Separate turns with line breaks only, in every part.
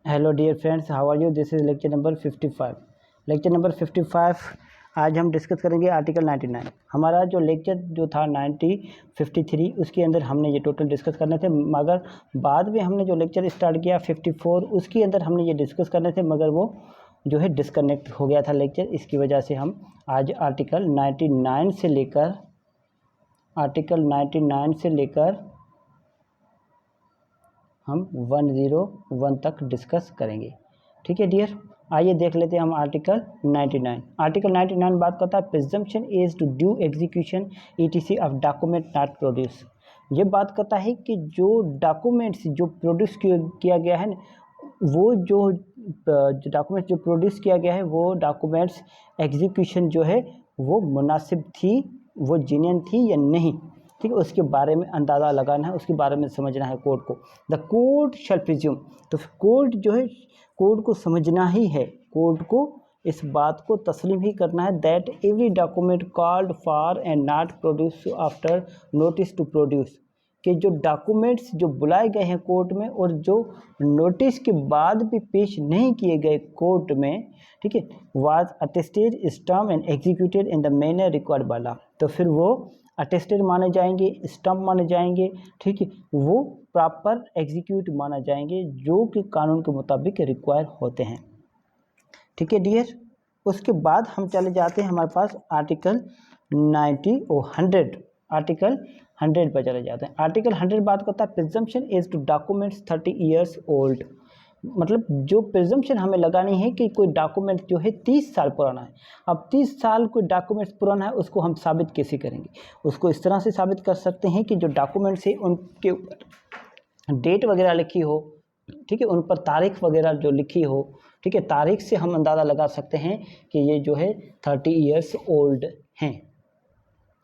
Hello dear friends, how are you? This is lecture number 55। Lecture number 55 आज हम discuss करेंगे article 99। हमारा जो लेक्चर जो था 53 उसके अंदर हमने ये टोटल डिस्कस करने थे, मगर बाद में हमने जो लेक्चर स्टार्ट किया 54 उसके अंदर हमने ये डिस्कस करने थे, मगर वो जो है डिस्कनेक्ट हो गया था लेक्चर। इसकी वजह से हम आज आर्टिकल 99 से लेकर हम 101 तक डिस्कस करेंगे। ठीक है डियर, आइए देख लेते हैं हम आर्टिकल 99। आर्टिकल 99 बात करता है presumption is to due execution etc of document not produce. ये बात करता है कि जो डॉक्यूमेंट्स जो प्रोड्यूस किया गया है ना, वो जो डॉक्यूमेंट्स जो प्रोड्यूस किया गया है वो डॉक्यूमेंट्स एग्जीक्यूशन जो है वो मुनासिब थी, वो जेन्युइन थी या नहीं। ठीक है, उसके बारे में अंदाज़ा लगाना है, उसके बारे में समझना है कोर्ट को। द कोर्ट शैल प्रिज्यूम, तो कोर्ट जो है कोर्ट को समझना ही है, कोर्ट को इस बात को तस्लीम ही करना है that every document called for and not produce after notice to produce, कि जो डॉक्यूमेंट्स जो बुलाए गए हैं कोर्ट में और जो नोटिस के बाद भी पेश नहीं किए गए कोर्ट में, ठीक है, was attested stump and executed in the manner required by law, तो फिर वो अटेस्टेड माने जाएंगे, स्टम्प माने जाएंगे, ठीक है, वो प्रॉपर एग्जीक्यूट माना जाएंगे जो कि कानून के मुताबिक रिक्वायर होते हैं। ठीक है डियर, उसके बाद हम चले जाते हैं हमारे पास आर्टिकल 90 और 100, आर्टिकल 100 पर चले जाते हैं। आर्टिकल 100 बात करता है presumption is to documents 30 years old, मतलब जो प्रिजम्पशन हमें लगानी है कि कोई डॉक्यूमेंट जो है 30 साल पुराना है। अब 30 साल कोई डॉक्यूमेंट्स पुराना है, उसको हम साबित कैसे करेंगे? उसको इस तरह से साबित कर सकते हैं कि जो डॉक्यूमेंट्स है उनके ऊपर डेट वगैरह लिखी हो, ठीक है, उन पर तारीख वगैरह जो लिखी हो, ठीक है, तारीख से हम अंदाज़ा लगा सकते हैं कि ये जो है 30 ईयर्स ओल्ड हैं।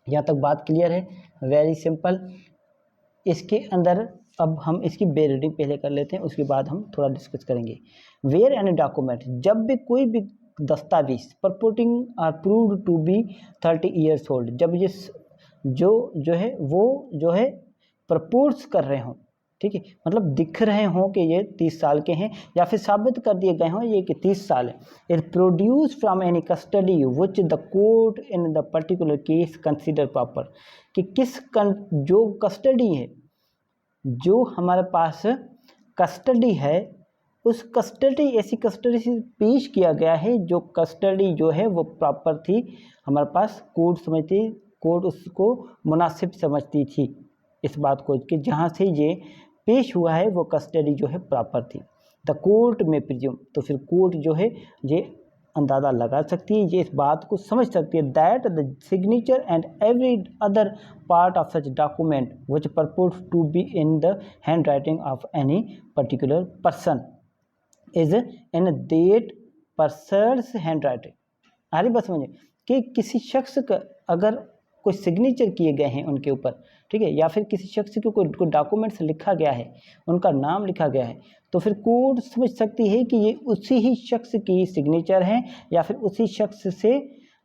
यहाँ तक बात क्लियर है? Very simple. इसके अंदर अब हम इसकी बे रीडिंग पहले कर लेते हैं, उसके बाद हम थोड़ा डिस्कस करेंगे। वेयर एनी डॉक्यूमेंट, जब भी कोई भी दस्तावेज purporting or proved to be 30 years old, जब ये जो है वो जो है प्रपोर्ट्स कर रहे हों, ठीक है, मतलब दिख रहे हों कि ये 30 साल के हैं, या फिर साबित कर दिए गए हों ये कि 30 साल है। It produce from any custody which the court in the particular case consider proper, कि जो कस्टडी है, जो हमारे पास कस्टडी है, उस कस्टडी ऐसी कस्टडी से पेश किया गया है जो कस्टडी जो है वो प्रॉपर थी, हमारे पास कोर्ट उसको मुनासिब समझती थी इस बात को कि जहाँ से ये पेश हुआ है वो कस्टडी जो है प्रॉपर थी। द कोर्ट में प्रिज्यूम, तो फिर कोर्ट जो है ये अंदाज़ा लगा सकती है, ये इस बात को समझ सकती है that the signature and every other part of such document which purports to be in the handwriting of any particular person is in that person's handwriting. अरे बस समझिए कि किसी शख्स का अगर कोई सिग्नेचर किए गए हैं उनके ऊपर, ठीक है, या फिर किसी शख्स के कोई डॉक्यूमेंट्स लिखा गया है, उनका नाम लिखा गया है, तो फिर कोर्ट समझ सकती है कि ये उसी ही शख्स की सिग्नेचर है या फिर उसी शख्स से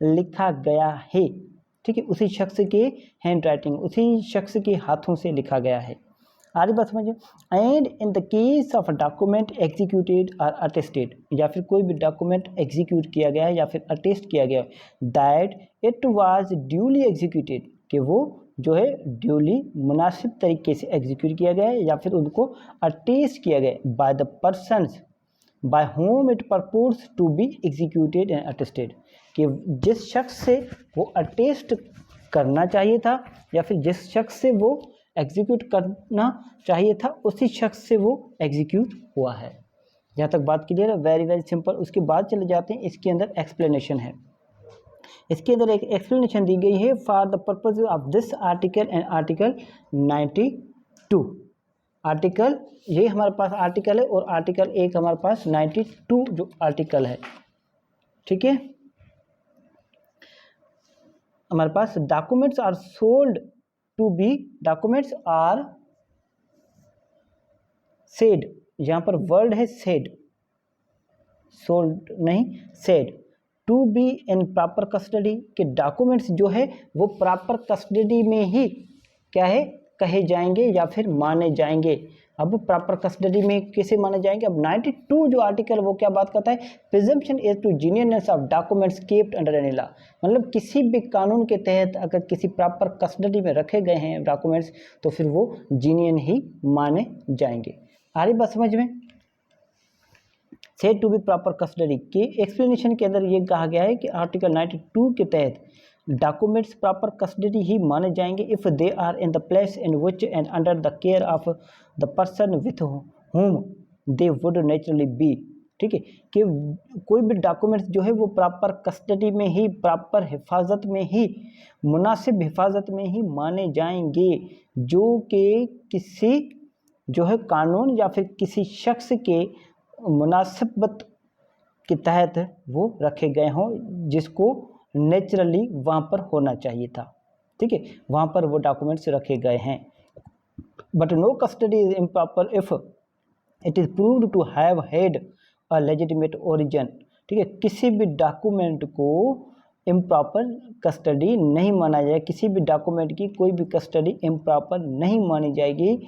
लिखा गया है, ठीक है, उसी शख्स के हैंड राइटिंग, उसी शख्स के हाथों से लिखा गया है। आगे बात समझिए। And in the case of document executed और अटेस्टेड, या फिर कोई भी डॉक्यूमेंट एग्जीक्यूट किया गया है या फिर अटेस्ट किया गया है that it was duly executed, कि वो जो है ड्यूली मुनासिब तरीके से एग्जीक्यूट किया गया है या फिर उनको अटेस्ट किया गया by the persons by whom it purports to be executed and attested, कि जिस शख्स से वो अटेस्ट करना चाहिए था या फिर जिस शख्स से वो एग्जीक्यूट करना चाहिए था उसी शख्स से वो एग्जीक्यूट हुआ है। यहाँ तक बात क्लियर है? Very very simple. उसके बाद चले जाते हैं, इसके अंदर एक्सप्लेनेशन है। इसके अंदर एक एक्सप्लेनेशन दी गई है for the purpose of this article and article 92। Article ये हमारे पास आर्टिकल है और आर्टिकल एक हमारे पास 92 जो आर्टिकल है, ठीक है। हमारे पास documents are sold to be, documents are said, यहाँ पर वर्ड है सेड, सोल्ड नहीं, said to be in proper custody, के डॉक्यूमेंट्स जो है वो प्रॉपर कस्टडी में ही क्या है कहे जाएंगे या फिर माने जाएंगे, अब प्रॉपर कस्टडी में कैसे माने जाएंगे? अब 92 जो आर्टिकल वो क्या बात करता है? Presumption as to genuineness of documents keeped under any law. मतलब किसी भी कानून के तहत अगर किसी प्रॉपर कस्टडी में रखे गए हैं डॉक्यूमेंट्स तो फिर वो जीनियन ही माने जाएंगे। आ रही बात समझ में? Said to be proper custody के एक्सप्लेनेशन के अंदर ये कहा गया है कि आर्टिकल 92 के तहत डॉक्यूमेंट्स प्रॉपर कस्टडी ही माने जाएंगे if they are in the place in which and under the care of the person with whom they would naturally be. ठीक है, कि कोई भी डॉक्यूमेंट्स जो है वो प्रॉपर कस्टडी में ही, प्रॉपर हिफाजत में ही, मुनासिब हिफाजत में ही माने जाएंगे, जो कि किसी जो है कानून या फिर किसी शख्स के मुनासिबत के तहत वो रखे गए हों, जिसको नेचुरली वहाँ पर होना चाहिए था। ठीक है, वहाँ पर वो डॉक्यूमेंट्स रखे गए हैं। But no custody is improper if it is proved to have had a legitimate origin. ठीक है, किसी भी डॉक्यूमेंट को इम्प्रॉपर कस्टडी नहीं माना जाए, किसी भी डॉक्यूमेंट की कोई भी कस्टडी इम्प्रॉपर नहीं मानी जाएगी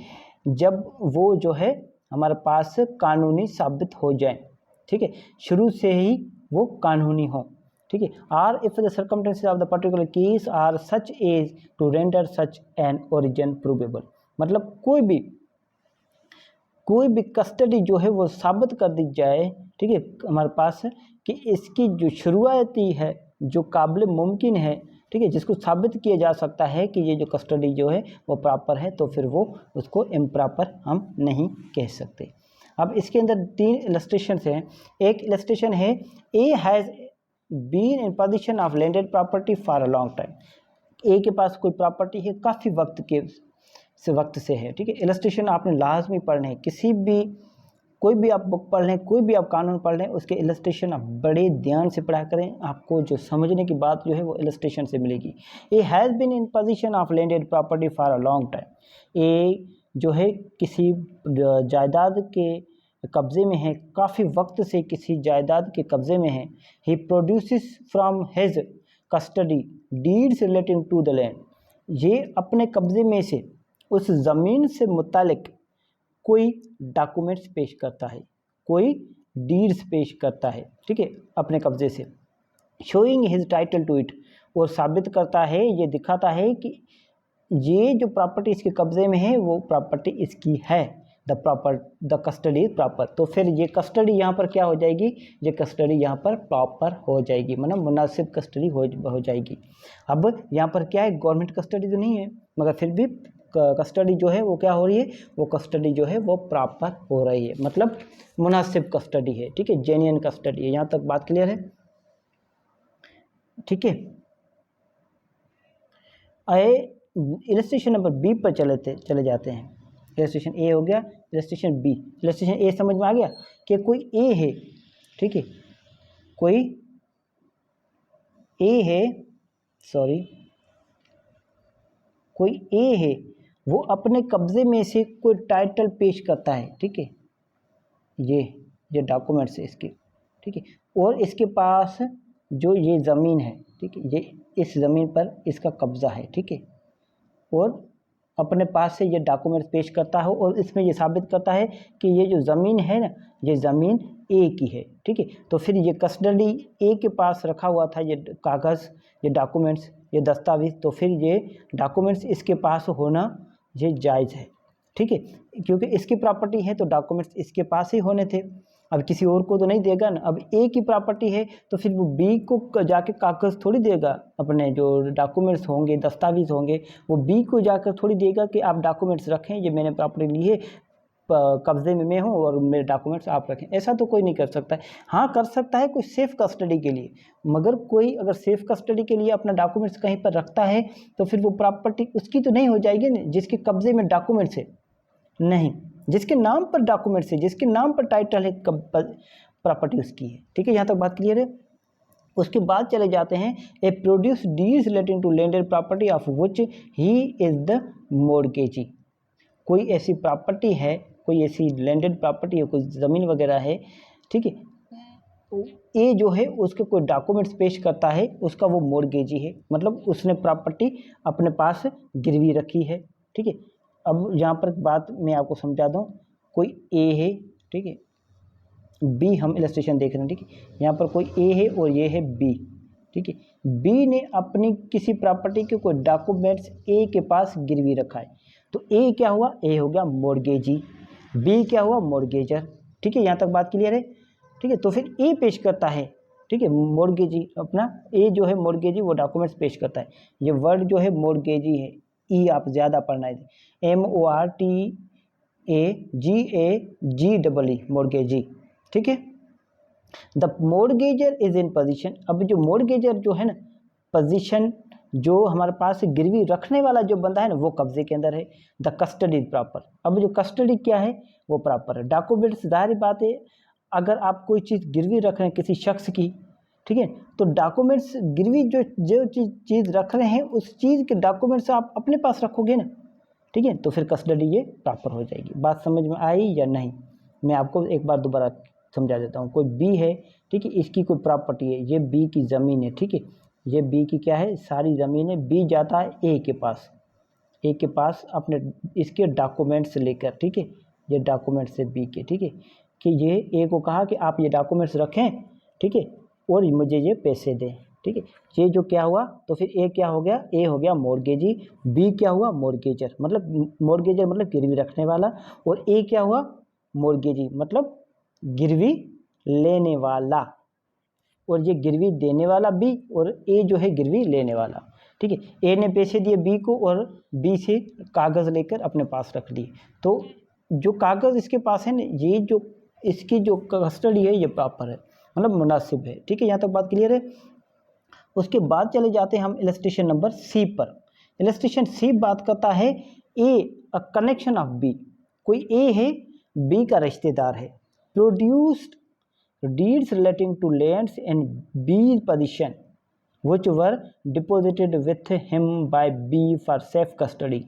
जब वो जो है हमारे पास कानूनी साबित हो जाए। ठीक है, शुरू से ही वो कानूनी हो। ठीक है, or if the circumstances of the particular case are such as to render such an origin provable. मतलब कोई भी कस्टडी जो है वो साबित कर दी जाए, ठीक है, हमारे पास कि इसकी जो शुरुआती है, जो काबिल मुमकिन है, ठीक है, जिसको साबित किया जा सकता है कि ये जो कस्टडी जो है वो प्रॉपर है, तो फिर वो उसको इम्प्रॉपर हम नहीं कह सकते। अब इसके अंदर 3 इलस्ट्रेशन हैं। एक इलस्ट्रेशन है A has been in position of landed property for a long time. A के पास कोई प्रॉपर्टी है काफ़ी वक्त से है। ठीक है, इलस्ट्रेशन आपने लाजमी पढ़ने हैं, किसी भी कोई भी आप बुक पढ़ लें, कोई भी आप कानून पढ़ लें, उसके इलस्ट्रेशन आप बड़े ध्यान से पढ़ा करें, आपको जो समझने की बात जो है वो इलस्ट्रेशन से मिलेगी। A has been in position of landed property for a long time. A जो है किसी जायदाद के कब्ज़े में है, काफ़ी वक्त से किसी जायदाद के कब्ज़े में है। He produces from his custody deeds relating to the land. ये अपने कब्ज़े में से उस ज़मीन से मुतालिक कोई डॉक्यूमेंट्स पेश करता है, कोई डीड्स पेश करता है, ठीक है, अपने कब्ज़े से, showing his title to it, और साबित करता है, ये दिखाता है कि ये जो प्रॉपर्टी इसके कब्ज़े में है वो प्रॉपर्टी इसकी है, द कस्टडी इज प्रॉपर। तो फिर ये कस्टडी यहाँ पर क्या हो जाएगी? ये कस्टडी यहाँ पर प्रॉपर हो जाएगी, मतलब मुनासिब कस्टडी हो जाएगी। अब यहाँ पर क्या है, गवर्नमेंट कस्टडी तो नहीं है, मगर फिर भी कस्टडी जो है वो क्या हो रही है, वो कस्टडी जो है वो प्रॉपर हो रही है, मतलब मुनासिब कस्टडी है। ठीक है, जेन्युइन कस्टडी है। यहाँ तक बात क्लियर है? ठीक है, आए इलस्ट्रेशन नंबर बी पर चले जाते हैं। इलस्ट्रेशन ए हो गया, इलस्ट्रेशन बी। इलस्ट्रेशन ए समझ में आ गया कि कोई ए है, ठीक है, कोई ए है, सॉरी, कोई ए है, वो अपने कब्ज़े में से कोई टाइटल पेश करता है। ठीक है, ये डॉक्यूमेंट्स है इसके, ठीक है, और इसके पास जो ये ज़मीन है, ठीक है, ये इस ज़मीन पर इसका कब्ज़ा है। ठीक है, और अपने पास से ये डॉक्यूमेंट्स पेश करता है और इसमें ये साबित करता है कि ये जो ज़मीन है ना, ये ज़मीन ए की है। ठीक है, तो फिर ये कस्टडी ए के पास रखा हुआ था, ये कागज़, ये डॉक्यूमेंट्स, ये दस्तावेज़, तो फिर ये डॉक्यूमेंट्स इसके पास होना ये जायज़ है। ठीक है, क्योंकि इसकी प्रॉपर्टी है तो डॉक्यूमेंट्स इसके पास ही होने थे, अब किसी और को तो नहीं देगा ना। अब ए की प्रॉपर्टी है तो फिर वो बी को जाके कागज़ थोड़ी देगा, अपने जो डॉक्यूमेंट्स होंगे, दस्तावेज़ होंगे, वो बी को जाकर थोड़ी देगा कि आप डॉक्यूमेंट्स रखें, ये मैंने प्रॉपर्टी ली है, कब्ज़े में मैं हूँ और मेरे डॉक्यूमेंट्स आप रखें। ऐसा तो कोई नहीं कर सकता है। हाँ, कर सकता है कोई सेफ़ कस्टडी के लिए, मगर कोई अगर सेफ़ कस्टडी के लिए अपना डॉक्यूमेंट्स कहीं पर रखता है तो फिर वो प्रॉपर्टी उसकी तो नहीं हो जाएगी ना, जिसके कब्ज़े में डॉक्यूमेंट्स है, नहीं, जिसके नाम पर डॉक्यूमेंट्स है, जिसके नाम पर टाइटल है, प्रॉपर्टी उसकी है। ठीक है, यहाँ तक बात क्लियर है? उसके बाद चले जाते हैं, A produce deeds relating to landed property of which he is the mortgagee. कोई ऐसी प्रॉपर्टी है, कोई ऐसी लैंडेड प्रॉपर्टी है, कोई ज़मीन वगैरह है, ठीक है, ए जो है उसके कोई डॉक्यूमेंट्स पेश करता है, उसका वो मोर्गेजी है, मतलब उसने प्रॉपर्टी अपने पास गिरवी रखी है। ठीक है, अब यहाँ पर बात मैं आपको समझा दूँ, कोई ए है, ठीक है, बी हम इलस्ट्रेशन देख रहे हैं, ठीक है, यहाँ पर कोई ए है और ये है बी, ठीक है। बी ने अपनी किसी प्रॉपर्टी के कोई डॉक्यूमेंट्स ए के पास गिरवी रखा है, तो ए क्या हुआ, ए हो गया मॉर्गेजी, बी क्या हुआ, मॉर्गेजर, ठीक है, यहाँ तक बात क्लियर है, ठीक है। तो फिर ए पेश करता है, ठीक है, मॉर्गेजी, अपना ए जो है मॉर्गेजी वो डॉक्यूमेंट्स पेश करता है। ये वर्ड जो है मॉर्गेजी है, ई आप ज़्यादा पढ़ना है, MORTAGAGEE, मॉर्गेजी, ठीक है। The mortgagor is in position, अब जो मॉर्गेजर जो है ना, पोजीशन जो हमारे पास गिरवी रखने वाला जो बंदा है ना वो कब्जे के अंदर है। द कस्टडी इज प्रॉपर, अब जो कस्टडी क्या है वो प्रॉपर है। डॉक्यूमेंट्स, जाहिर बात है अगर आप कोई चीज़ गिरवी रख रहे हैं किसी शख्स की, ठीक है, तो डॉक्यूमेंट्स गिरवी जो जो चीज़ रख रहे हैं उस चीज़ के डॉक्यूमेंट्स आप अपने पास रखोगे ना, ठीक है, तो फिर कस्टडी ये प्रॉपर हो जाएगी। बात समझ में आई या नहीं, मैं आपको एक बार दोबारा समझा देता हूँ। कोई बी है, ठीक है, इसकी कोई प्रॉपर्टी है, ये बी की ज़मीन है, ठीक है, ये बी की क्या है, सारी ज़मीन है। बी जाता है ए के पास, ए के पास अपने इसके डॉक्यूमेंट्स लेकर, ठीक है, ये डॉक्यूमेंट्स है बी के, ठीक है, कि ये ए को कहा कि आप ये डॉक्यूमेंट्स रखें, ठीक है, और मुझे ये पैसे दें, ठीक है। ये जो क्या हुआ, तो फिर ए क्या हो गया, ए हो गया मॉर्गेजी, बी क्या हुआ, मॉर्गेजर, मतलब मॉर्गेजर मतलब गिरवी रखने वाला, और ए क्या हुआ, मॉर्गेजी मतलब गिरवी लेने वाला, और ये गिरवी देने वाला बी, और ए जो है गिरवी लेने वाला, ठीक है। ए ने पैसे दिए बी को और बी से कागज़ लेकर अपने पास रख लिए, तो जो कागज़ इसके पास है ना, ये जो इसकी जो कस्टडी है ये प्रॉपर है, मतलब मुनासिब है, ठीक है, यहाँ तक बात क्लियर है। उसके बाद चले जाते हैं हम इलस्ट्रेशन नंबर सी पर। इलस्ट्रेशन सी बात करता है ए अ कनेक्शन ऑफ बी, कोई ए है बी का रिश्तेदार है, produced deeds relating to lands in B's possession which were deposited with him by B for safe custody,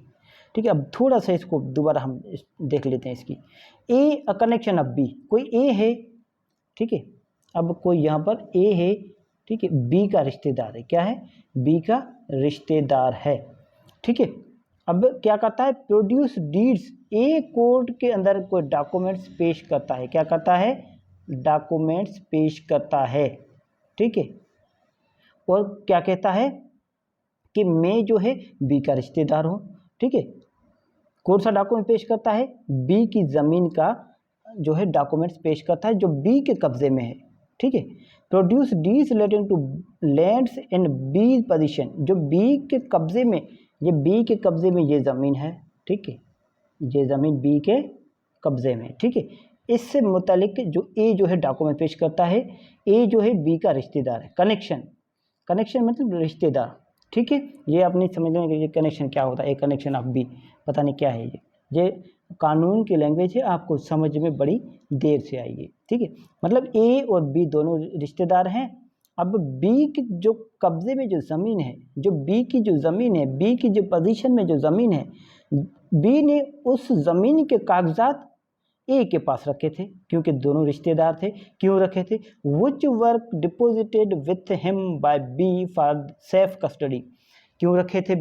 ठीक है। अब थोड़ा सा इसको दोबारा हम देख लेते हैं इसकी। ए अ कनेक्शन ऑफ बी, कोई ए है, ठीक है, अब कोई यहाँ पर ए है, ठीक है, बी का रिश्तेदार है, क्या है, बी का रिश्तेदार है, ठीक है। अब क्या करता है, प्रोड्यूस डीड्स, ए कोर्ट के अंदर कोई डॉक्यूमेंट्स पेश करता है, क्या करता है, डॉक्यूमेंट्स पेश करता है, ठीक है, और क्या कहता है कि मैं जो है बी का रिश्तेदार हूँ, ठीक है। कौन सा डॉक्यूमेंट पेश करता है, बी की ज़मीन का जो है डॉक्यूमेंट्स पेश करता है जो बी के कब्जे में है, ठीक है। Produce deeds relating to lands in B position, जो बी के कब्जे में, ये बी के कब्जे में ये ज़मीन है, ठीक है, ये ज़मीन बी के कब्जे में, ठीक है। इससे मुतालिक जो ए जो है डॉक्यूमेंट पेश करता है, ए जो है बी का रिश्तेदार है, कनेक्शन, कनेक्शन मतलब रिश्तेदार, ठीक है। ये आप नहीं समझ लेंगे ये कनेक्शन क्या होता है, ए कनेक्शन ऑफ बी, पता नहीं क्या है ये कानून की लैंग्वेज है, आपको समझ में बड़ी देर से आएगी, ठीक है। मतलब ए और बी दोनों रिश्तेदार हैं। अब बी के जो कब्जे में जो ज़मीन है, जो बी की जो ज़मीन है, बी की जो पोजीशन में जो ज़मीन है, बी ने उस ज़मीन के कागजात ए के पास रखे थे, क्योंकि दोनों रिश्तेदार थे। क्यों रखे थे, which were deposited with him by B for safe custody, क्यों रखे थे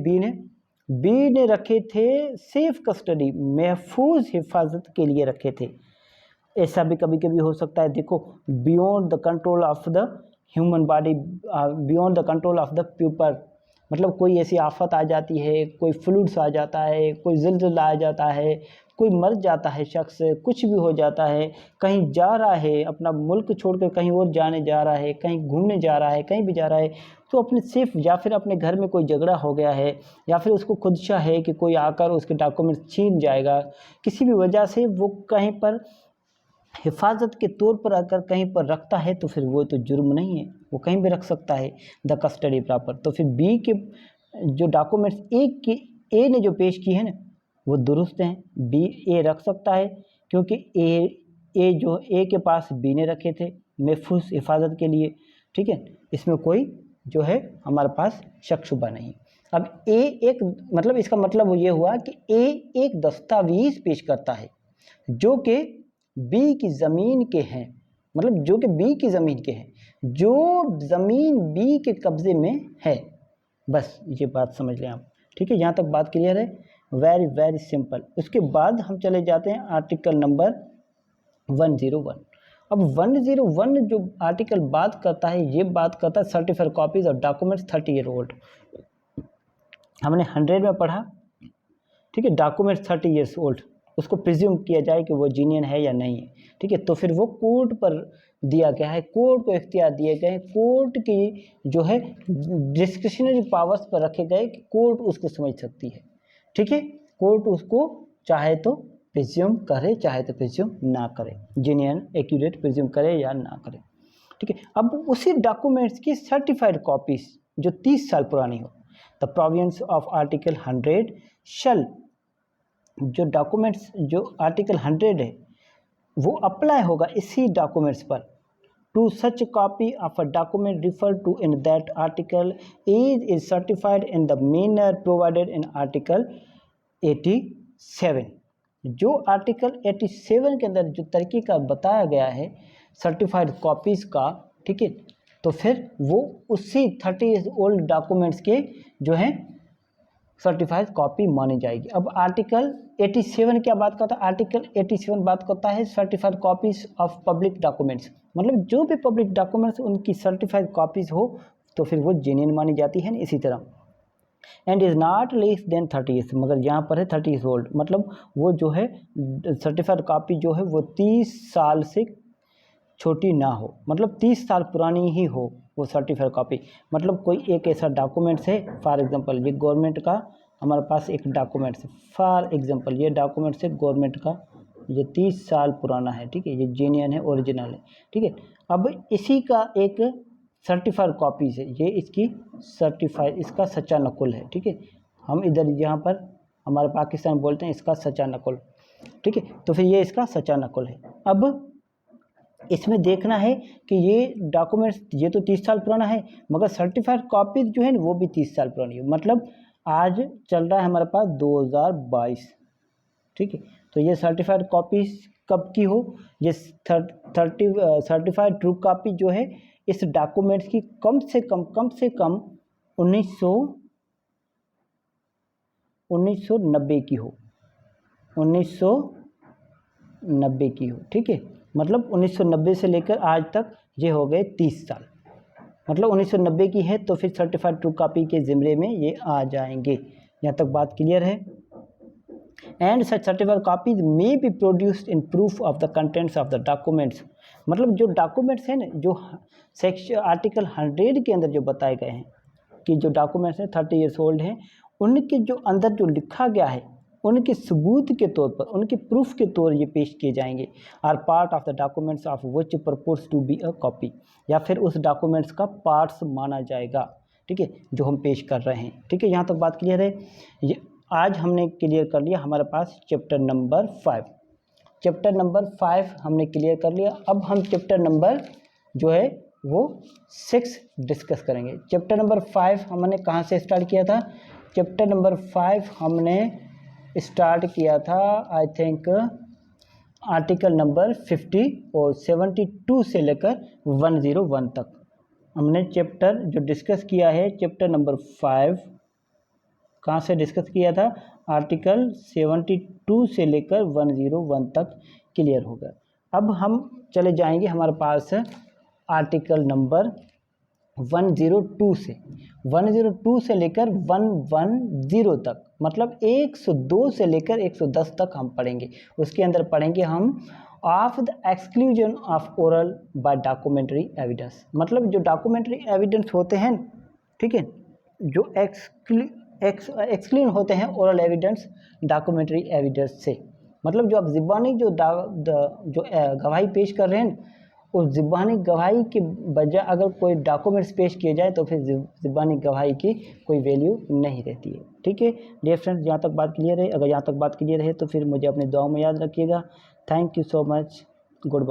बी ने रखे थे सेफ कस्टडी, महफूज हिफाजत के लिए रखे थे। ऐसा भी कभी कभी हो सकता है, देखो, beyond the control of the human body, beyond the control of the people, मतलब कोई ऐसी आफत आ जाती है, कोई फ्लूड्स आ जाता है, कोई ज़िलज़िला आ जाता है, कोई मर जाता है शख्स, कुछ भी हो जाता है, कहीं जा रहा है, अपना मुल्क छोड़कर कहीं और जाने जा रहा है, कहीं घूमने जा रहा है, कहीं भी जा रहा है, तो अपने सेफ, या फिर अपने घर में कोई झगड़ा हो गया है, या फिर उसको खुदशा है कि कोई आकर उसके डॉक्यूमेंट छीन जाएगा, किसी भी वजह से वो कहीं पर हिफाजत के तौर पर अगर कहीं पर रखता है तो फिर वो तो जुर्म नहीं है, वो कहीं भी रख सकता है, द कस्टडी प्रॉपर। तो फिर बी के जो डॉक्यूमेंट्स ए ने जो पेश किए हैं ना वो दुरुस्त हैं, बी ए रख सकता है, क्योंकि ए जो ए के पास बी ने रखे थे महफूज हिफाजत के लिए, ठीक है, इसमें कोई जो है हमारे पास शक शुबा नहीं। अब ए एक, मतलब इसका मतलब ये हुआ कि ए एक दस्तावेज पेश करता है जो कि बी की ज़मीन के हैं, मतलब जो कि बी की ज़मीन के हैं, जो ज़मीन बी के कब्ज़े में है, बस ये बात समझ लें आप, ठीक है। यहाँ तक बात क्लियर है। Very very simple. उसके बाद हम चले जाते हैं आर्टिकल नंबर 101। अब 101 जो आर्टिकल बात करता है, ये बात करता है सर्टिफाइड कॉपीज और डॉक्यूमेंट्स 30 ईयर ओल्ड। हमने 100 में पढ़ा, ठीक है, डॉक्यूमेंट्स 30 ईयर्स ओल्ड, उसको प्रिज्यूम किया जाए कि वो जीनियन है या नहीं है, ठीक है। तो फिर वो कोर्ट पर दिया गया है, कोर्ट को इख्तियार दिए गए हैं, कोर्ट की जो है डिस्क्रिशनरी पावर्स पर रखे गए कि कोर्ट उसको समझ सकती है, ठीक है। कोर्ट उसको चाहे तो प्रिज्यूम करे, चाहे तो प्रिज्यूम ना करे, जीनियन एक्यूरेट प्रिज्यूम करे या ना करे, ठीक है। अब उसी डॉक्यूमेंट्स की सर्टिफाइड कॉपीज जो 30 साल पुरानी हो, द प्रोविजंस ऑफ आर्टिकल 100 शल, जो डॉक्यूमेंट्स जो आर्टिकल 100 है वो अप्लाई होगा इसी डॉक्यूमेंट्स पर। To such copy of a document refer to in that article is certified in the manner provided in article 87। जो आर्टिकल 87 के अंदर जो तरीक़ा बताया गया है सर्टिफाइड कॉपीज़ का, ठीक है, तो फिर वो उसी 30 ओल्ड डॉक्यूमेंट्स के जो हैं सर्टिफाइड कॉपी मानी जाएगी। अब आर्टिकल 87 क्या बात करता है? आर्टिकल 87 बात करता है certified copies of public documents, मतलब जो भी पब्लिक डॉक्यूमेंट्स उनकी सर्टिफाइड कॉपीज हो तो फिर वो जेन्युइन मानी जाती है। इसी तरह and is not less than 30 years, मगर यहाँ पर है 30 ईयर्स ओल्ड, मतलब वो जो है सर्टिफाइड कॉपी जो है वो 30 साल से छोटी ना हो, मतलब 30 साल पुरानी ही हो वो सर्टिफाइड कॉपी। मतलब कोई एक ऐसा डॉक्यूमेंट्स है, फॉर एग्जांपल ये गवर्नमेंट का हमारे पास एक डॉक्यूमेंट्स है, फॉर एग्जांपल ये डॉक्यूमेंट्स है गवर्नमेंट का, ये 30 साल पुराना है, ठीक है, ये जेन्युइन है, ओरिजिनल है, ठीक है। अब इसी का एक सर्टिफाइड कॉपीज़ है, ये इसकी सर्टिफाइड, इसका सच्चा नकुल है, ठीक है। हम इधर यहाँ पर हमारे पाकिस्तान बोलते हैं इसका सच्चा नकुल, ठीक है। तो फिर ये इसका सच्चा नकुल है। अब इसमें देखना है कि ये डॉक्यूमेंट्स ये तो 30 साल पुराना है, मगर सर्टिफाइड कॉपी जो है वो भी 30 साल पुरानी है। मतलब आज चल रहा है हमारे पास 2022, ठीक है। तो ये सर्टिफाइड कॉपी कब की हो? ये सर्टिफाइड ट्रू कॉपी जो है इस डॉक्यूमेंट्स की कम से कम 1990 की हो, 1990 की हो, ठीक है। मतलब 1990 से लेकर आज तक ये हो गए 30 साल, मतलब 1990 की है तो फिर सर्टिफाइड ट्रू कॉपी के ज़िम्मे में ये आ जाएंगे। यहाँ तक बात क्लियर है। And such certified copies may be produced in proof of the contents of the documents, मतलब जो डॉक्यूमेंट्स हैं ना, जो सेक्शन आर्टिकल 100 के अंदर जो बताए गए हैं कि जो डॉक्यूमेंट्स हैं 30 ईयर्स ओल्ड हैं, उनके जो अंदर जो लिखा गया है उनके सबूत के तौर पर, उनके प्रूफ के तौर ये पेश किए जाएंगे। Or part of the documents of which purports to be a copy, या फिर उस डॉक्यूमेंट्स का पार्ट्स माना जाएगा, ठीक है, जो हम पेश कर रहे हैं, ठीक है। यहाँ तक बात क्लियर है। ये आज हमने क्लियर कर लिया हमारे पास चैप्टर नंबर 5, चैप्टर नंबर 5 हमने क्लियर कर लिया। अब हम चैप्टर नंबर जो है वो 6 डिस्कस करेंगे। चैप्टर नंबर 5 हमने कहाँ से स्टार्ट किया था? चैप्टर नंबर 5 हमने स्टार्ट किया था आई थिंक आर्टिकल नंबर 50 और 72 से लेकर 101 तक हमने चैप्टर जो डिस्कस किया है। चैप्टर नंबर 5 कहाँ से डिस्कस किया था? आर्टिकल 72 से लेकर 101 तक क्लियर हो गया। अब हम चले जाएंगे हमारे पास आर्टिकल नंबर 102 से लेकर 110 तक, मतलब 102 से लेकर 110 तक हम पढ़ेंगे। उसके अंदर पढ़ेंगे हम of the exclusion of oral by documentary evidence, मतलब जो डॉक्यूमेंट्री एविडेंस होते हैं, ठीक है, जो एक्सक्लूड होते हैं ओरल एविडेंस डॉक्यूमेंट्री एविडेंस से, मतलब जो आप ज़िबानी जो गवाही पेश कर रहे हैं उस ज़िबानी गवाही के बजाय अगर कोई डॉक्यूमेंट्स पेश किए जाए तो फिर ज़िबानी गवाही की कोई वैल्यू नहीं रहती है, ठीक है। डियर फ्रेंड्स, यहाँ तक बात क्लियर है? अगर यहाँ तक बात क्लियर है तो फिर मुझे अपने दुआओं में याद रखिएगा। Thank you so much, good bye.